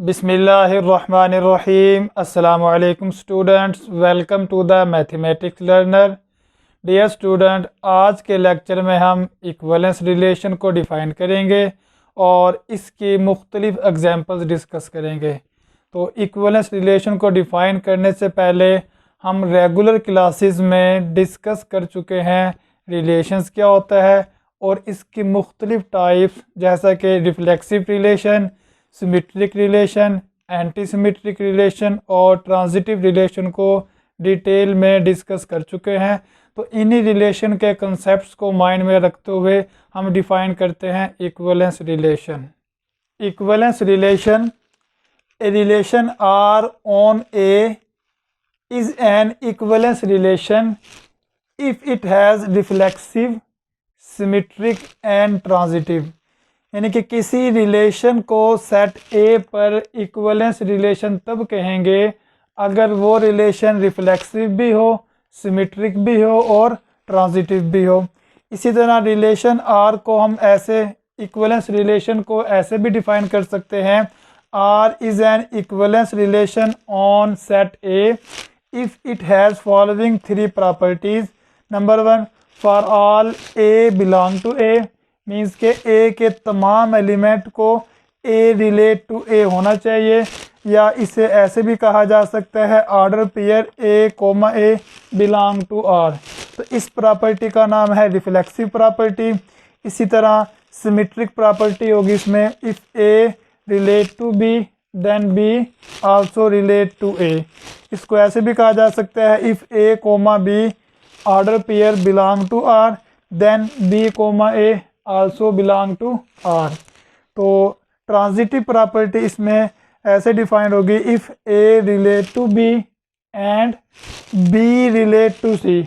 बिस्मिल्लाहिर्रहमानिर्रहीम। अस्सलामु अलैकुम students, welcome to the mathematics learner. Dear student, आज के लेक्चर में हम इक्विवेलेंस रिलेशन को डिफ़ाइन करेंगे और इसकी मुख्तलिफ एग्जांपल्स डिस्कस करेंगे। तो इक्विवेलेंस रिलेशन को डिफ़ाइन करने से पहले हम रेगुलर क्लासेस में डिस्कस कर चुके हैं रिलेशंस क्या होता है और इसकी मुख्तलिफ टाइप्स, जैसा कि reflexive relation, symmetric relation, anti symmetric relation और ट्रांजिटिव रिलेशन को डिटेल में डिस्कस कर चुके हैं। तो इन्हीं रिलेशन के कंसेप्ट्स को माइंड में रखते हुए हम डिफ़ाइन करते हैं equivalence relation. Equivalence relation, a relation R on A is an equivalence relation if it has reflexive, symmetric and transitive. यानी कि किसी रिलेशन को सेट ए पर इक्विवेलेंस रिलेशन तब कहेंगे अगर वो रिलेशन रिफ्लेक्सिव भी हो, सिमेट्रिक भी हो और ट्रांजिटिव भी हो। इसी तरह रिलेशन आर को हम ऐसे, इक्विवेलेंस रिलेशन को ऐसे भी डिफाइन कर सकते हैं, R is an equivalence relation on set A if it has following three properties. Number one, for all a belong to A, means के ए के तमाम एलिमेंट को ए रिलेट टू ए होना चाहिए, या इसे ऐसे भी कहा जा सकता है order pair a comma a belong to R. तो इस प्रॉपर्टी का नाम है रिफ्लेक्सिव प्रॉपर्टी। इसी तरह सिमेट्रिक प्रॉपर्टी होगी इसमें, if A relate to B then B also relate to A. इसको ऐसे भी कहा जा सकता है, if A comma B order pair belong to R then B comma A also belong to R. तो ट्रांजिटिव प्रॉपर्टी इसमें ऐसे डिफाइंड होगी, if A relate to B and B relate to C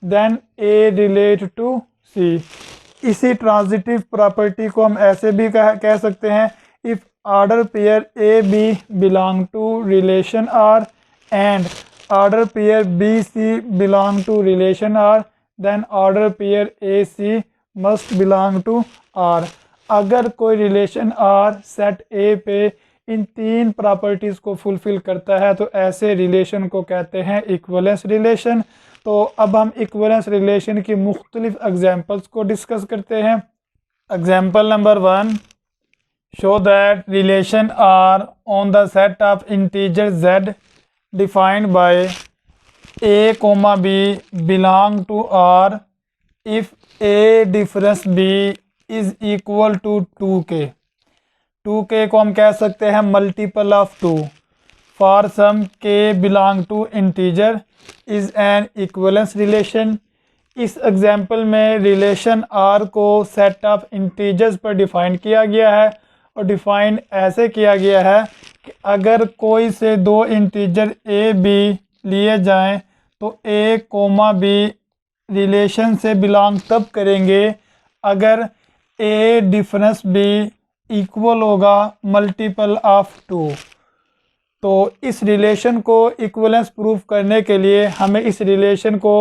then A relate to C. इसी transitive property को हम ऐसे भी कह सकते हैं, if order pair A b belong to relation R and order pair b c belong to relation R then order pair a c must belong to R. अगर कोई रिलेशन आर सेट ए पे इन तीन प्रॉपर्टीज़ को fulfil करता है तो ऐसे relation को कहते हैं इक्विवेलेंस रिलेशन। तो अब हम इक्विवेलेंस रिलेशन की मुख्तलिफ एग्जांपल्स को डिस्कस करते हैं। Example number one, show that relation R on the set of integer z defined by a comma b belong to R if a difference b is equal to 2k। 2k को हम कह सकते हैं multiple of 2। For some k belong to integer is an equivalence relation. इस example में relation r को set of integers पर define किया गया है और डिफ़ाइन ऐसे किया गया है कि अगर कोई से दो इंटीजर a b लिए जाएं तो a कोमा b रिलेशन से बिलोंग तब करेंगे अगर a डिफरेंस b इक्वल होगा मल्टीपल ऑफ 2। तो इस रिलेशन को इक्विवेलेंस प्रूफ करने के लिए हमें इस रिलेशन को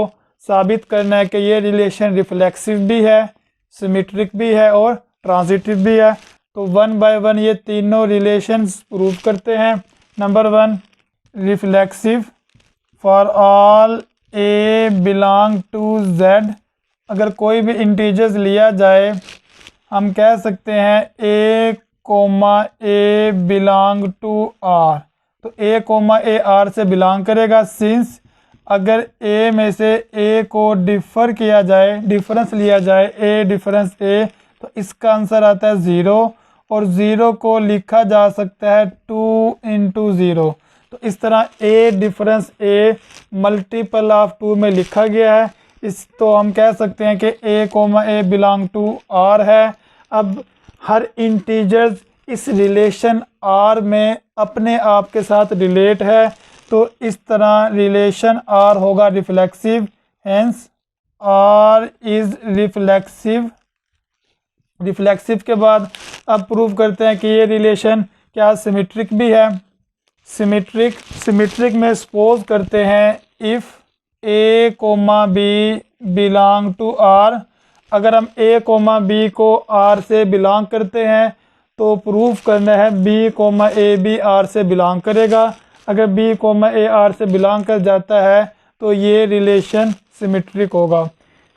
साबित करना है कि ये रिलेशन रिफ्लेक्सिव भी है, सिमेट्रिक भी है और ट्रांजिटिव भी है। तो वन बाय वन ये तीनों रिलेशंस प्रूफ करते हैं। Number one, reflexive, for all a belong to z। अगर कोई भी इंटीजर्स लिया जाए हम कह सकते हैं a comma a belong to r। तो a कोमा ए r से बिलोंग करेगा, सिंस अगर a में से a को डिफ़र किया जाए, डिफरेंस लिया जाए a डिफरेंस a, तो इसका आंसर आता है 0 और 0 को लिखा जा सकता है 2 इंटू 0। तो इस तरह a difference a multiple of 2 में लिखा गया है। इस तो हम कह सकते हैं कि a comma a belong to r है। अब हर इंटीजर्स इस रिलेशन r में अपने आप के साथ रिलेट है, तो इस तरह रिलेशन r होगा reflexive, hence r is reflexive. Reflexive के बाद अब प्रूव करते हैं कि ये रिलेशन क्या सिमेट्रिक भी है। सिमेट्रिक में सपोज करते हैं if A comma b belong to R. अगर हम ए कोमा बी को आर से बिलोंग करते हैं तो प्रूफ करना है b comma a b R से बिलोंग करेगा। अगर बी कोमा ए आर से बिलोंग कर जाता है तो ये रिलेशन सिमेट्रिक होगा।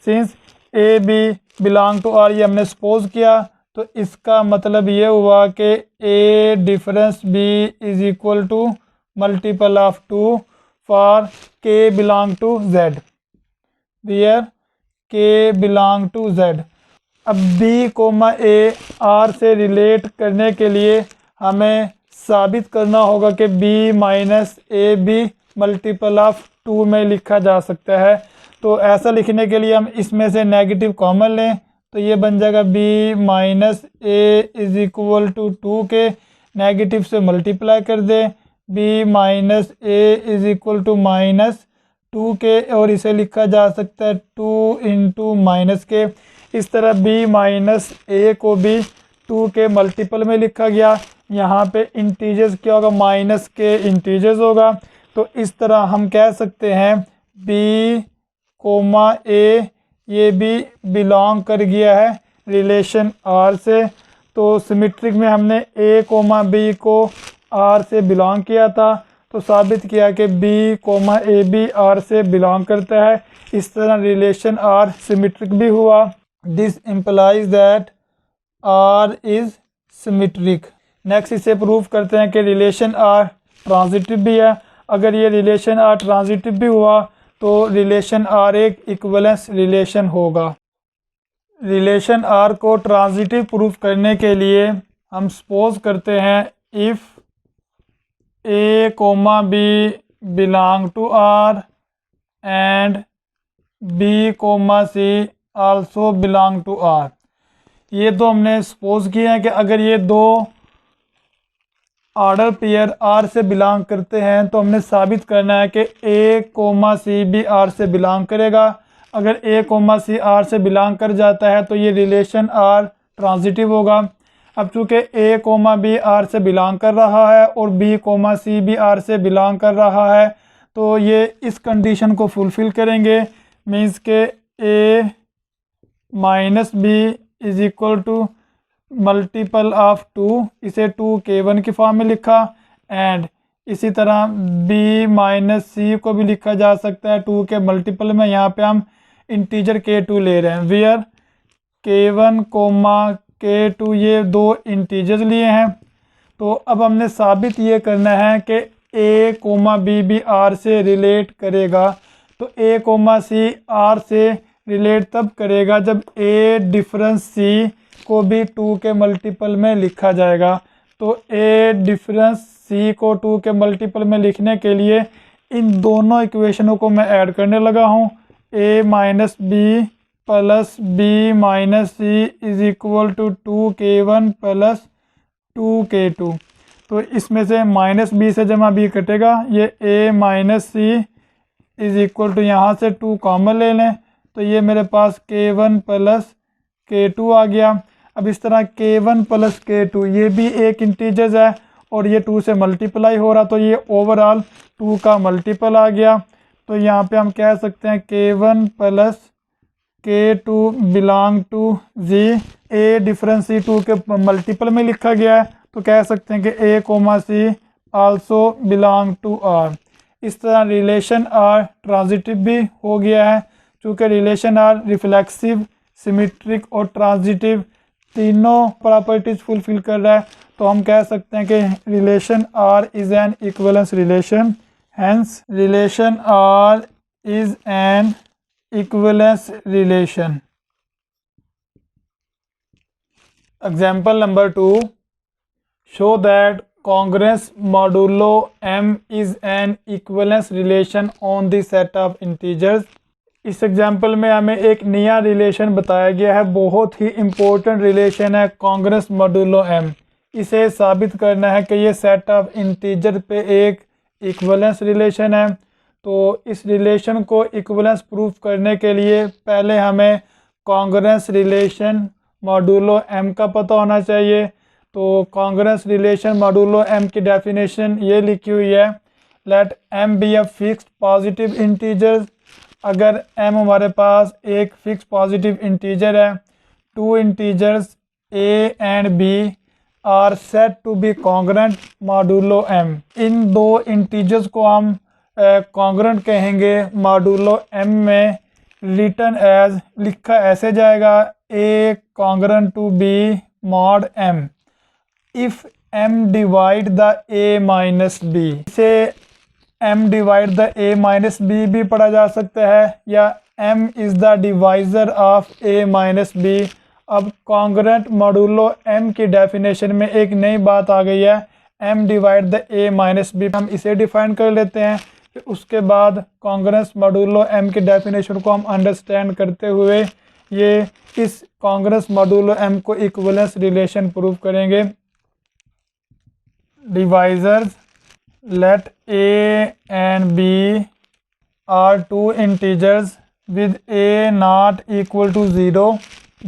Since a b belong to R ये हमने सपोज किया, तो इसका मतलब ये हुआ कि A difference B is equal to multiple of 2 for K belong to Z, where K belong to Z. अब बी कोमा ए आर से रिलेट करने के लिए हमें साबित करना होगा कि B minus A B multiple of 2 में लिखा जा सकता है। तो ऐसा लिखने के लिए हम इसमें से नेगेटिव कॉमन लें, तो ये बन जाएगा b minus a is equal to 2 k, negative से मल्टीप्लाई कर दें, b minus a is equal to minus 2 k, और इसे लिखा जा सकता है 2 इंटू माइनस के। इस तरह बी माइनस ए को भी 2 के मल्टीपल में लिखा गया। यहाँ पे इंटीजर्स क्या होगा, माइनस के इंटीजर्स होगा। तो इस तरह हम कह सकते हैं बी कोमा ए ये भी बिलोंग कर गया है रिलेशन आर से। तो सिमेट्रिक में हमने ए कोमा बी को आर से बिलोंग किया था, तो साबित किया कि b comma a b R से बिलोंग करता है। इस तरह रिलेशन आर सिमेट्रिक भी हुआ। This implies that R is symmetric. Next इसे प्रूफ करते हैं कि रिलेशन आर ट्रांजिटिव भी है। अगर ये रिलेशन आर ट्रांजिटिव भी हुआ तो रिलेशन आर एक इक्विवेलेंस रिलेशन होगा। रिलेशन आर को ट्रांजिटिव प्रूफ करने के लिए हम सपोज करते हैं if A comma b belong to R and b comma c also belong to R. ये तो हमने सपोज किया है कि अगर ये दो ऑर्डर पेयर आर से बिलोंग करते हैं तो हमने साबित करना है कि ए कोमा सी भी आर से बिलोंग करेगा। अगर ए कोमा सी आर से बिलोंग कर जाता है तो ये रिलेशन आर ट्रांजिटिव होगा। अब चूँकि ए कोमा बी आर से बिलोंग कर रहा है और बी कोमा सी भी आर से बिलोंग कर रहा है, तो ये इस कंडीशन को फुलफ़िल करेंगे। मीन्स के A minus B is equal to multiple of 2, इसे 2k1 की फॉर्म में लिखा। एंड इसी तरह b माइनस सी को भी लिखा जा सकता है 2 के मल्टीपल में। यहाँ पे हम इंटीजर k2 ले रहे हैं, वेयर k1 कोमा k2 ये दो इंटीजर्स लिए हैं। तो अब हमने साबित ये करना है कि a कोमा b भी r से रिलेट करेगा। तो a कोमा c r से रिलेट तब करेगा जब a डिफरेंस c को भी 2 के मल्टीपल में लिखा जाएगा। तो a डिफरेंस c को 2 के मल्टीपल में लिखने के लिए इन दोनों इक्वेशनों को मैं ऐड करने लगा हूँ। a minus b plus b minus c is equal to 2k1 plus 2k2। तो इसमें से माइनस बी से जमा बी कटेगा, ये a minus c is equal to यहाँ से 2 कॉमन ले लें, तो ये मेरे पास k1 प्लस k2 आ गया। अब इस तरह k1 प्लस k2 ये भी एक इंटीजर्स है और ये 2 से मल्टीप्लाई हो रहा, तो ये ओवरऑल 2 का मल्टीपल आ गया। तो यहाँ पे हम कह सकते हैं k1 plus k2 belong to G. a difference C 2 के मल्टीपल में लिखा गया है, तो कह सकते हैं कि a comma c also belong to R. इस तरह रिलेशन आर ट्रांजिटिव भी हो गया है। चूँकि रिलेशन आर रिफ्लेक्सिव, सिमेट्रिक और ट्रांजिटिव तीनों प्रॉपर्टीज फुलफिल कर रहा है, तो हम कह सकते हैं कि relation R is an equivalence relation. Hence relation R is an equivalence relation. Example number 2, show that congruence modulo m is an equivalence relation on the set of integers। इस एग्जाम्पल में हमें एक नया रिलेशन बताया गया है, बहुत ही important relation है कॉन्ग्रेंस मॉडुलो m। इसे साबित करना है कि ये सेट ऑफ इंटीजर पे एक इक्विवेलेंस रिलेशन है। तो इस रिलेशन को इक्विवेलेंस प्रूफ करने के लिए पहले हमें कॉन्ग्रेंस रिलेशन मॉडुलो m का पता होना चाहिए। तो कॉन्ग्रेंस रिलेशन मॉडुलो m की डेफिनेशन ये लिखी हुई है, let m be a fixed positive integer. अगर m हमारे पास एक फिक्स पॉजिटिव इंटीजर है, 2 integers a and b are said to be congruent modulo m। इन दो इंटीजर्स को हम कॉन्ग्रेंट कहेंगे मॉडुलो m में। रिटन एज, लिखा ऐसे जाएगा, a congruent to b mod m if m divide the a minus b। इसे m divide the a minus b भी पढ़ा जा सकता है, या m is the divisor of a minus b। अब कॉन्ग्रेंट मॉडुलो m की डेफिनेशन में एक नई बात आ गई है, m divide the a minus b। हम इसे डिफाइन कर लेते हैं, फिर उसके बाद कॉन्ग्रेंस मॉडुलो m की डेफिनेशन को हम अंडरस्टैंड करते हुए ये इस कॉन्ग्रेंस मॉडुलो m को इक्विवेलेंस रिलेशन प्रूव करेंगे। Divisors, let a and b are two integers with a not equal to 0,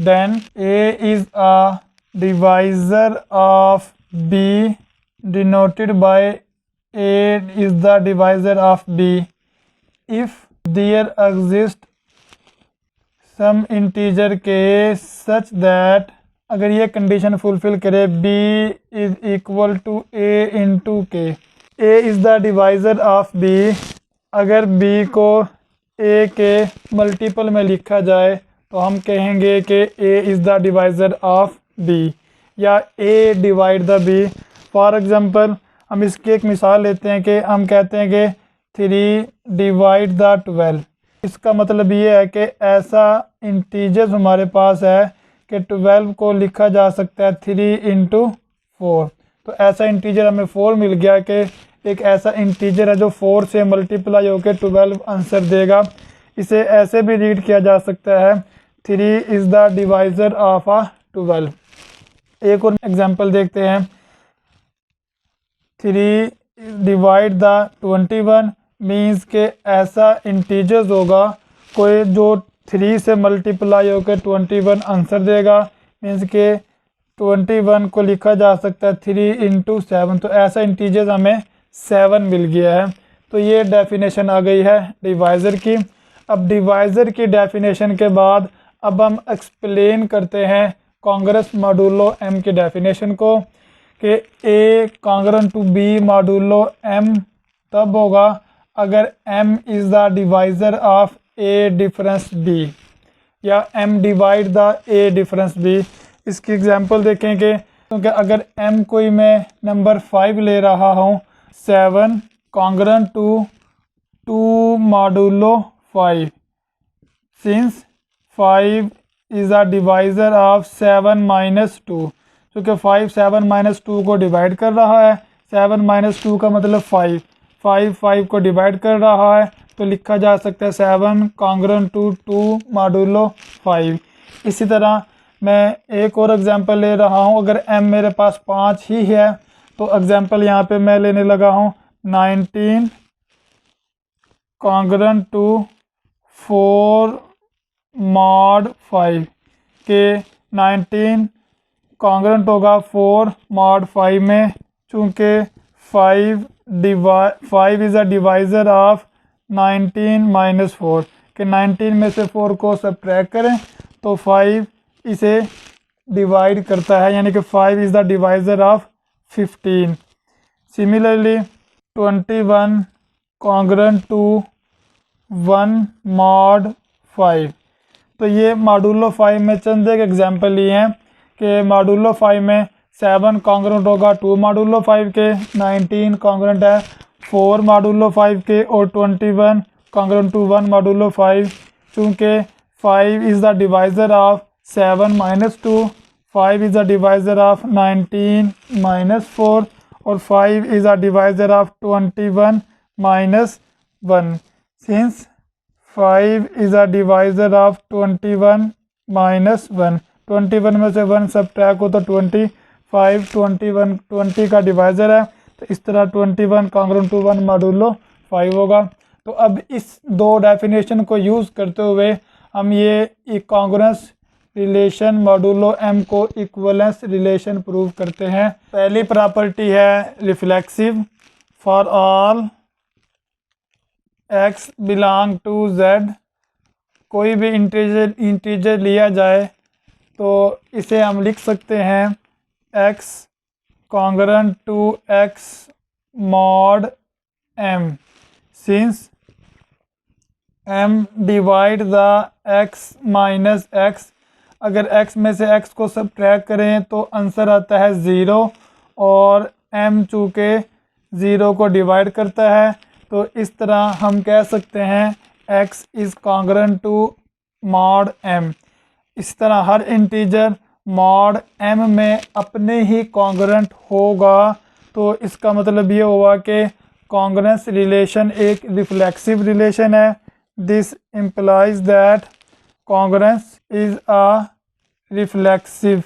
then a is a divisor of b denoted by a is the divisor of b if there exists some integer k such that, अगर ये condition fulfil करे, b is equal to a into k। a is the divisor of b, अगर b को a के multiple में लिखा जाए तो हम कहेंगे कि a is the divisor of b, या a divide the b। For example हम इसकी एक मिसाल लेते हैं कि हम कहते हैं कि 3 डिवाइड द 12। इसका मतलब ये है कि ऐसा इंटीजर्स हमारे पास है कि 12 को लिखा जा सकता है 3 इंटू 4। तो ऐसा इंटीजर हमें 4 मिल गया कि एक ऐसा इंटीजर है जो 4 से मल्टीप्लाई होकर 12 आंसर देगा। इसे ऐसे भी रीड किया जा सकता है, 3 इज़ द डिवाइज़र ऑफ आ 12। एक और एग्जांपल देखते हैं, 3 डिवाइड द 21 मीन्स के ऐसा इंटीजर्स होगा कोई जो 3 से मल्टीप्लाई होकर 21 आंसर देगा। मीन्स के 21 को लिखा जा सकता है 3 इंटू 7। तो ऐसा इंटीजर्स हमें 7 मिल गया है। तो ये डेफिनेशन आ गई है डिवाइज़र की। अब डिवाइज़र की डेफिनेशन के बाद अब हम एक्सप्लेन करते हैं कॉन्ग्रेंस मॉडुलो m की डेफिनेशन को, कि a congruent to b modulo m तब होगा अगर m is the divisor of a difference b, या m divide the a difference b। इसकी एग्जांपल देखेंगे, क्योंकि अगर m कोई मैं नंबर 5 ले रहा हूँ, 7 congruent to 2 modulo 5, since 5 is a divisor of 7 minus 2। क्योंकि 5 7 माइनस 2 को डिवाइड कर रहा है, 7 माइनस 2 का मतलब 5, 5 को डिवाइड कर रहा है, तो लिखा जा सकता है 7 कॉन्ग्रेंट टू 2 मॉडुलो 5। इसी तरह मैं एक और एग्जांपल ले रहा हूँ, अगर m मेरे पास 5 ही है तो एग्जांपल यहाँ पे मैं लेने लगा हूँ 19 कॉन्ग्रेंट टू 4 मॉड 5, के 19 कॉन्ग्रेंट होगा 4 मॉड 5 में, चूँकि 5 is a divisor of 19 minus 4, कि 19 में से 4 को सब्ट्रैक्ट करें तो 5 इसे डिवाइड करता है, यानी कि 5 is the divisor of 15। Similarly 21 congruent to 1 mod 5। तो ये मॉडुलो 5 में चंद एक एग्जांपल लिए हैं कि मॉडुलो 5 में 7 कॉन्ग्रेंट होगा 2 मॉडुलो 5 के, 19 कॉन्ग्रेंट है 4 मॉडुलो 5 के, और 21 कॉन्ग्रेंट टू 1 मॉडुलो 5। चूँकि 5 is the divisor of 7 minus 2, 5 is the divisor of 19 minus 4, और 5 is the divisor of 21 minus 1। Since 5 is a divisor of 21 minus 1, 21 में से 1 सब्ट्रैक्ट हो तो 25, 20 का डिवाइज़र है, तो इस तरह 21 कॉन्ग्रेंट टू 1 मॉडुलो 5 होगा। तो अब इस दो डेफिनेशन को यूज़ करते हुए हम ये कॉन्ग्रेंस रिलेशन मॉडुलो m को इक्विवेलेंस रिलेशन प्रूव करते हैं। पहली प्रॉपर्टी है reflexive, for all x belong to z। कोई भी इंटीजर लिया जाए तो इसे हम लिख सकते हैं x congruent to x mod m since m divide the x minus x। अगर x में से x को सब्ट्रैक्ट करें तो आंसर आता है 0 और m चूँकि 0 को डिवाइड करता है तो इस तरह हम कह सकते हैं x is congruent to mod m। इस तरह हर इंटीजर मॉड m में अपने ही कॉन्ग्रुएंट होगा तो इसका मतलब ये हुआ कि कॉन्ग्रुएंस रिलेशन एक रिफ्लेक्सिव रिलेशन है। This implies that congruence is a reflexive.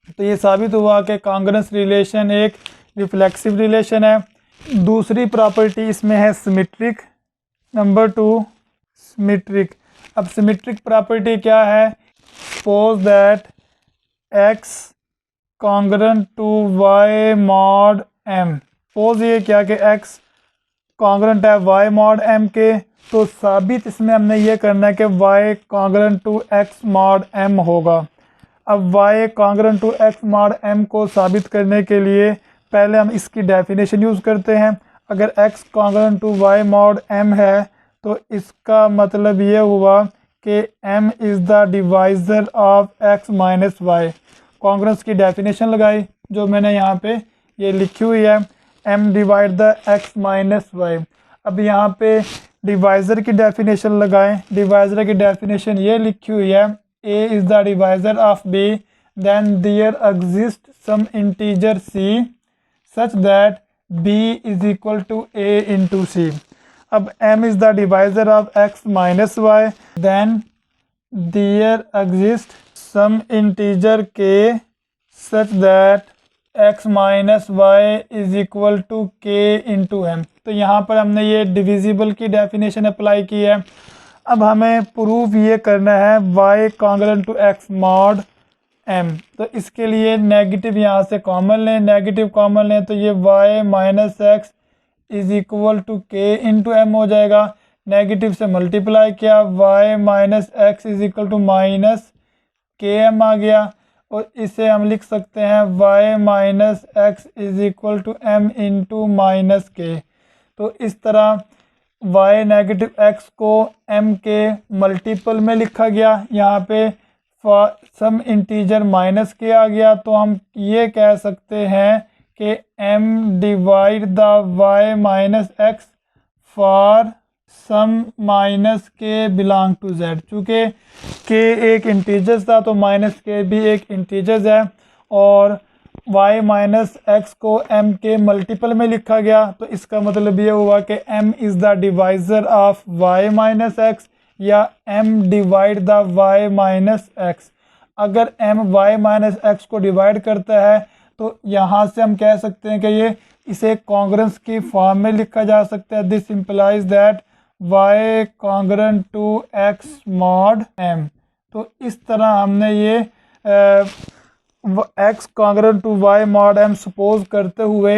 तो ये साबित हुआ कि कॉन्ग्रुएंस रिलेशन एक रिफ्लेक्सिव रिलेशन है। दूसरी प्रॉपर्टी इसमें है सिमेट्रिक। Number 2 symmetric. अब सिमेट्रिक प्रॉपर्टी क्या है? Suppose that x congruent to y mod m। Suppose ये क्या कि x कॉन्ग्रुएंट है y मॉड m के, तो साबित इसमें हमने ये करना है कि y congruent to x mod m होगा। अब y congruent to x mod m को साबित करने के लिए पहले हम इसकी डेफिनेशन यूज़ करते हैं। अगर x congruent to y mod m है तो इसका मतलब ये हुआ कि m is the divisor of x minus y। Congruence की डेफिनेशन लगाई जो मैंने यहाँ पे ये लिखी हुई है, m divide the x minus y। अब यहाँ पे डिवाइज़र की डेफिनेशन लगाएं। डिवाइज़र की डेफिनेशन ये लिखी हुई है, a is the divisor of b then there exist some integer c such that b is equal to a into c। अब m is the divisor of x minus y then there exist some integer k such that x minus y is equal to k into m. तो यहाँ पर हमने ये divisible की definition apply की है। अब हमें प्रूफ ये करना है y congruent to x mod m। तो इसके लिए नेगेटिव यहाँ से कॉमन लें, नेगेटिव कॉमन लें तो ये y minus x is equal to k into m हो जाएगा। नेगेटिव से मल्टीप्लाई किया, y minus x is equal to minus k m आ गया और इसे हम लिख सकते हैं y minus x is equal to m into minus k. तो इस तरह y नेगेटिव x को m के मल्टीपल में लिखा गया। यहाँ पे सम इंटीजर माइनस के आ गया तो हम ये कह सकते हैं कि m divide the y minus x for some minus k belong to z। चूँकि k एक इंटीजर्स था तो माइनस के भी एक इंटीजर्स है और y माइनस एक्स को m के मल्टीपल में लिखा गया तो इसका मतलब ये हुआ कि m is the divisor of y minus x या m divide the y minus x. अगर m y माइनस एक्स को डिवाइड करता है तो यहाँ से हम कह सकते हैं कि ये इसे कॉन्ग्रुएंस की फॉर्म में लिखा जा सकता है। This implies that y congruent to x mod m। तो इस तरह हमने ये x congruent to y mod m suppose करते हुए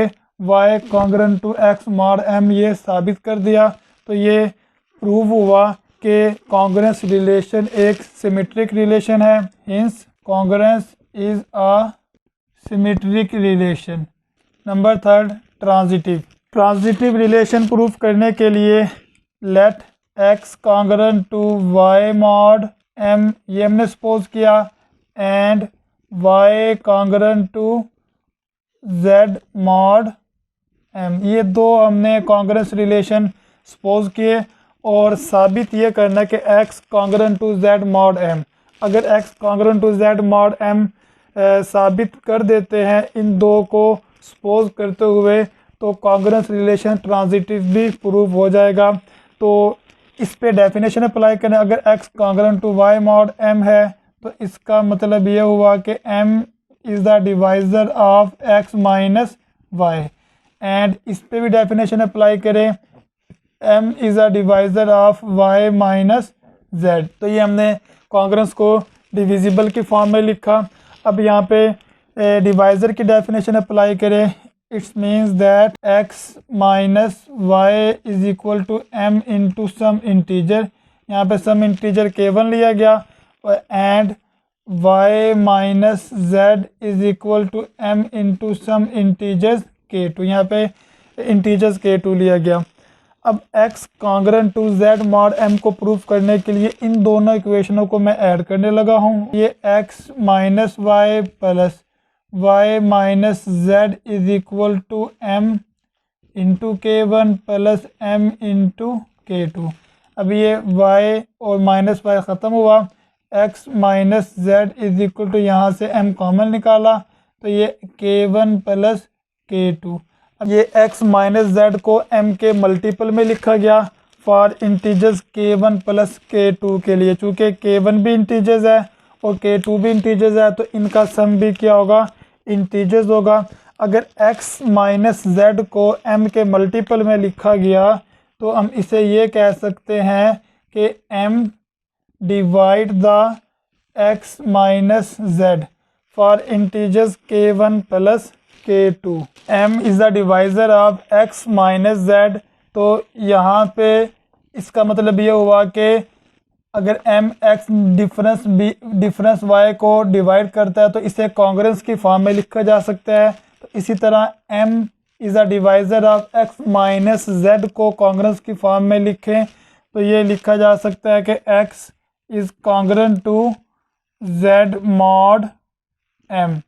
y congruent to x mod m ये साबित कर दिया। तो ये प्रूव हुआ कि कॉन्ग्रुएंस रिलेशन एक सिमेट्रिक रिलेशन है। Hence congruence is a symmetric relation. Number 3 transitive. Transitive relation proof करने के लिए let x congruent to y mod m ये हमने सपोज किया and y congruent to z mod m। ये दो हमने कॉन्ग्रुएंस रिलेशन सपोज किए और साबित ये करना कि x congruent to z mod m। अगर x congruent to z mod m साबित कर देते हैं इन दो को सपोज करते हुए तो कॉन्ग्रुएंस रिलेशन ट्रांजिटिव भी प्रूफ हो जाएगा। तो इस पे डेफिनेशन अप्लाई करें। अगर x congruent to y mod m है तो इसका मतलब ये हुआ कि m is the divisor of x minus y and इस पे भी डेफिनेशन अप्लाई करें m is the divisor of y minus z। तो ये हमने कॉन्ग्रुएंस को डिविजिबल की फॉर्म में लिखा। अब यहाँ पे डिवाइज़र की डेफिनेशन अप्लाई करें। It's means that x minus y is equal to m into some integer. यहाँ पे सम इंटीजर k1 लिया गया and y minus z is equal to m into some integers k2। यहाँ पे integers k2 लिया गया। अब x congruent to z mod m को प्रूफ करने के लिए इन दोनों इक्वेशनों को मैं ऐड करने लगा हूँ। ये x minus y plus y minus z is equal to m into k1 plus m into k2। अब ये y और माइनस वाई ख़त्म हुआ, x minus z is equal to यहाँ से m कॉमन निकाला तो ये k1 प्लस k2। अब ये x माइनस जेड को m के मल्टीपल में लिखा गया for integers k1 plus k2 के लिए। चूँकि k1 भी इंटीजर्स है और k2 भी इंटीजर्स है तो इनका सम भी क्या होगा, इंटीजर्स होगा। अगर x माइनस जेड को m के मल्टीपल में लिखा गया तो हम इसे ये कह सकते हैं कि m divide the x minus Z for integers k1 plus k2। m is the divisor of x minus Z. तो यहाँ पे इसका मतलब ये हुआ कि अगर m x डिफरेंस y को डिवाइड करता है तो इसे कॉन्ग्रेंस की फॉर्म में लिखा जा सकता है। तो इसी तरह m is the divisor of x minus Z को कॉन्ग्रेंस की फॉर्म में लिखें तो ये लिखा जा सकता है कि x is congruent to z mod m।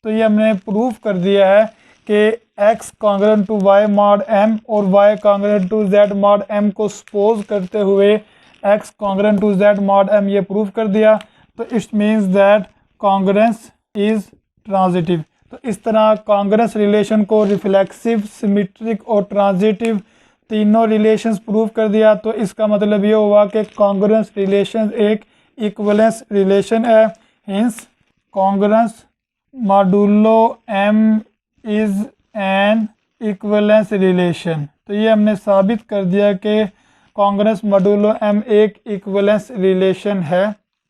तो ये हमने प्रूफ कर दिया है कि x congruent to y mod m और y congruent to z mod m को सपोज करते हुए x congruent to z mod m ये प्रूफ कर दिया। तो it means that congruence is transitive. तो इस तरह कॉन्ग्रेंस रिलेशन को रिफ्लेक्सिव, सिमेट्रिक और ट्रांजिटिव तीनों रिलेशंस प्रूफ कर दिया। तो इसका मतलब ये हुआ कि कॉन्ग्रेंस रिलेशन एक इक्विवेलेंस रिलेशन है। Hence congruence modulo m is an equivalence relation. तो ये हमने साबित कर दिया कि कॉन्ग्रेंस मॉडुलो m एक इक्विवेलेंस रिलेशन है।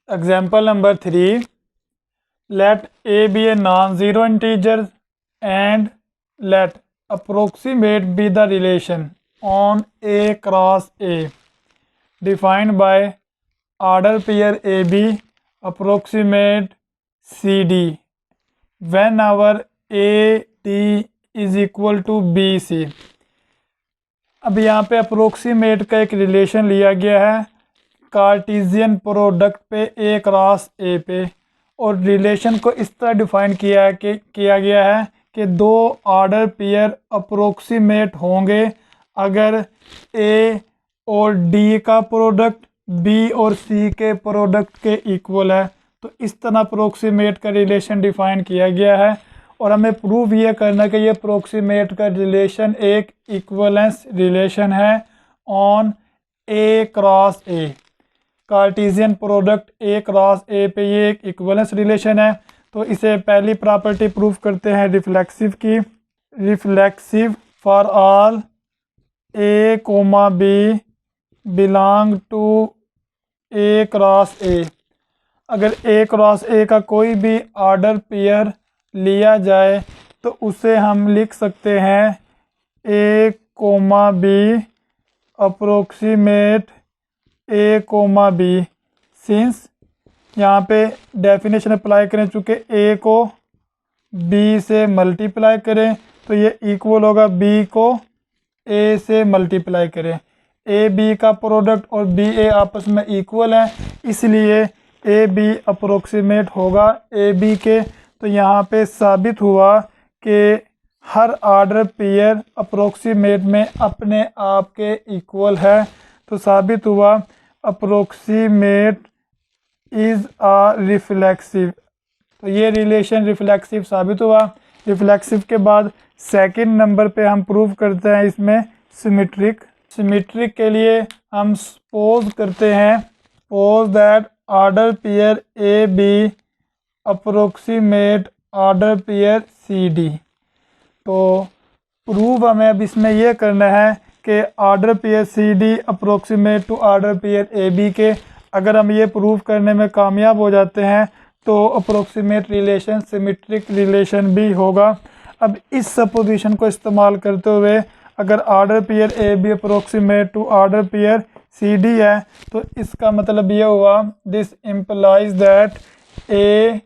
Example number 3, let a be a non-zero integer and let approximate be the relation on a cross a defined by order pair AB approximate CD whenever AD is equal to BC। अब यहाँ पे approximate का एक relation लिया गया है Cartesian product पे ए cross ए पे, और रिलेशन को इस तरह डिफाइन किया गया है कि दो ऑर्डर पेयर अप्रोक्सीमेट होंगे अगर ए और डी का प्रोडक्ट बी और सी के प्रोडक्ट के इक्वल है। तो इस तरह अप्रोक्सीमेट का रिलेशन डिफाइन किया गया है और हमें प्रूव ये करना कि ये अप्रोक्सीमेट का रिलेशन एक इक्वलेंस रिलेशन है on A cross A. Cartesian product A cross ए पे ये एक इक्वलेंस रिलेशन है। तो इसे पहली प्रॉपर्टी प्रूफ करते हैं रिफ्लेक्सिव की। Reflexive for all a comma b belong to a cross a. अगर ए क्रॉस ए का कोई भी ऑर्डर पेयर लिया जाए तो उसे हम लिख सकते हैं ए कोमा बी अप्रोक्सीमेट ए कोमा बी। सिंस यहाँ पे डेफिनेशन अप्लाई करें, चूँकि ए को बी से मल्टीप्लाई करें तो ये इक्वल होगा बी को ए से मल्टीप्लाई करें। ए बी का प्रोडक्ट और बी ए आपस में इक्वल है, इसलिए ए बी अप्रोक्सीमेट होगा ए बी के। तो यहाँ पे साबित हुआ कि हर ऑर्डर पेयर अप्रोक्सीमेट में अपने आप के इक्वल है। तो साबित हुआ अप्रोक्सीमेट इज़ आ रिफ्लेक्सिव। तो ये रिलेशन रिफ्लेक्सिव साबित हुआ। रिफ्लेक्सिव के बाद सेकंड नंबर पे हम प्रूव करते हैं इसमें सिमेट्रिक। सिमेट्रिक के लिए हम सपोज करते हैं suppose that order pair A B approximate order pair c d. तो प्रूव हमें अब इसमें यह करना है कि order pair c d approximate to order pair A b के। अगर हम ये प्रूव करने में कामयाब हो जाते हैं तो अप्रोक्सीमेट रिलेशन सिमेट्रिक रिलेशन भी होगा। अब इस सपोजिशन को इस्तेमाल करते हुए अगर order pair A B approximate to order pair c d है तो इसका मतलब ये हुआ this implies that a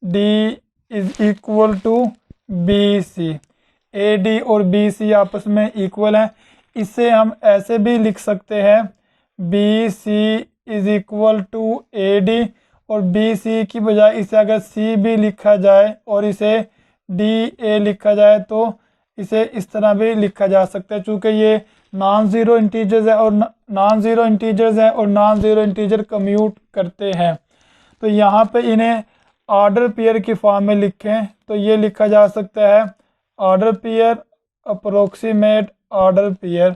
d is equal to b c. A d और बी सी आपस में इक्वल हैं। इसे हम ऐसे भी लिख सकते हैं b c is equal to a d, और बी सी की बजाय इसे अगर सी भी लिखा जाए और इसे डी ए लिखा जाए तो इसे इस तरह भी लिखा जा सकता है। चूँकि ये नॉन ज़ीरो इंटीजर्स है और नॉन ज़ीरो इंटीजर कम्यूट करते हैं, तो यहाँ पे इन्हें ऑर्डर पेयर की फॉर्म में लिखें तो ये लिखा जा सकता है order pair approximate order pair.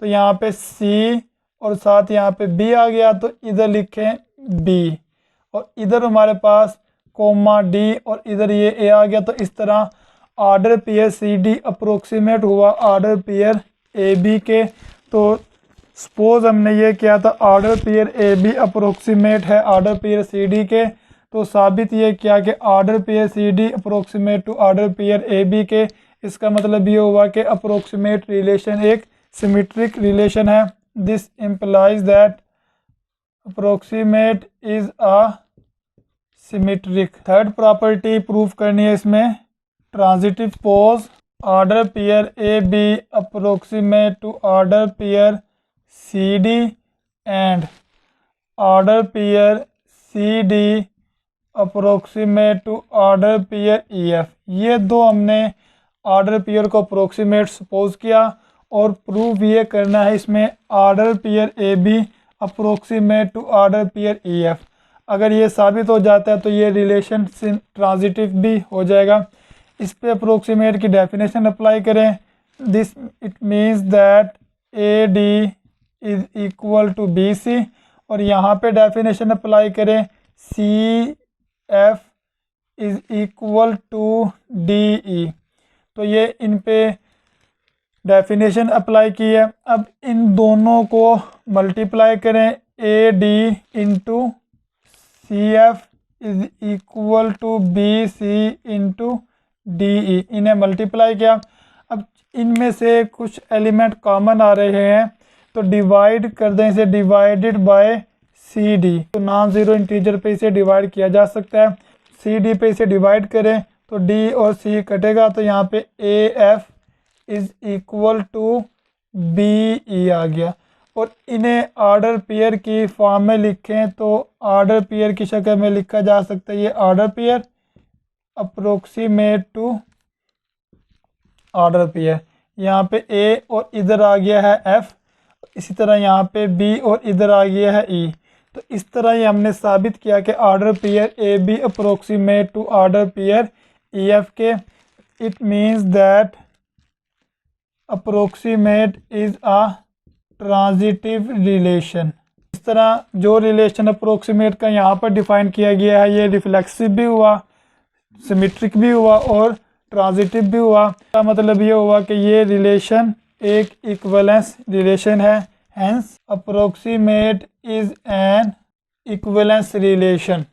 तो यहाँ पे सी और साथ यहाँ पे बी आ गया, तो इधर लिखें बी, और इधर हमारे पास कोमा डी और इधर ये ए आ गया। तो इस तरह order pair c d approximate हुआ ऑर्डर पेयर ए बी के। तो सपोज हमने ये किया था order pair A B approximate है ऑर्डर पेयर सी डी के, तो साबित ये किया कि order pair c d approximate to order pair A b के। इसका मतलब ये हुआ कि अप्रोक्सीमेट रिलेशन एक सिमेट्रिक रिलेशन है। This implies that approximate is a symmetric. Third property prove करनी है इसमें, transitive pose order pair A B approximate to order pair c d and order pair c d approximate to order pair E f. ये दो हमने order pair को approximate suppose किया, और prove ये करना है इसमें order pair A B approximate to order pair E f. अगर ये साबित हो जाता है तो ये रिलेशन ट्रांजिटिव भी हो जाएगा। इस पे अप्रोक्सीमेट की डेफिनेशन अप्लाई करें। This it means that a d is equal to b c, और यहाँ पे डेफिनेशन अप्लाई करें c f is equal to d e. तो ये इन पे डेफिनेशन अप्लाई की है। अब इन दोनों को मल्टीप्लाई करें, a d into c f is equal to b c into d e. इन्हें मल्टीप्लाई किया। अब इनमें से कुछ एलिमेंट कॉमन आ रहे हैं, तो डिवाइड कर दें इसे डिवाइडेड बाय सी डी। तो नॉन ज़ीरो इंटीजर पे इसे डिवाइड किया जा सकता है। सी डी पे इसे डिवाइड करें तो डी और सी कटेगा, तो यहाँ पे A F is equal to B E आ गया। और इन्हें ऑर्डर पेयर की फॉर्म में लिखें तो ऑर्डर पेयर की शक्ल में लिखा जा सकता है ये order pair approximate to order pair. यहाँ पे ए और इधर आ गया है एफ, इसी तरह यहाँ पे बी और इधर आ गया है ई। तो इस तरह ही हमने साबित किया कि order pair A B approximate to order pair E F के। It means that approximate is a transitive relation. इस तरह जो रिलेशन अप्रोक्सीमेट का यहाँ पर डिफाइन किया गया है ये रिफ्लेक्सिव भी हुआ, सिमेट्रिक भी हुआ और ट्रांजिटिव भी हुआ। का मतलब ये हुआ कि ये रिलेशन एक इक्विवेलेंस रिलेशन है, hence approximate is an equivalence relation.